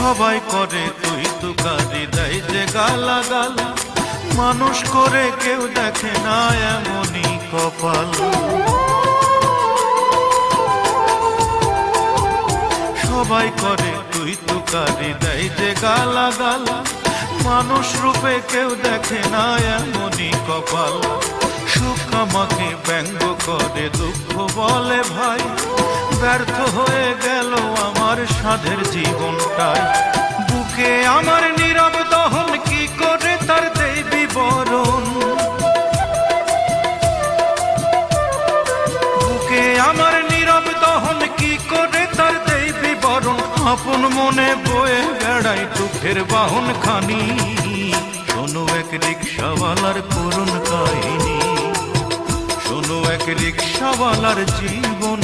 সবাই করে তুই তুকারি, দেয় যে গালাগাল, মানুষ করে কেউ দেখে না এমনই কপাল। সবাই করে তুই তুকারি, দেয় যে গালাগাল, মানুষ রূপে কেউ দেখে না এমনই কপাল। সুখ আমাকে ব্যঙ্গ করে, দুঃখ বলে ভাই, ব্যর্থ হয়ে গেল আমার সাধের জীবনটাই। বুকে আমার নীরব দহন, কি করে তার দেই বিবরণ। বুকে আমার নীরব দহন, কি করে তার দেই বিবরণ। আপন মনে বয়ে বেড়াই দুঃখের বাহন খানি, শোনো এক রিক্সাওয়ালার করুণ কাহিনী, শোনো এক রিক্সাওয়ালার জীবন।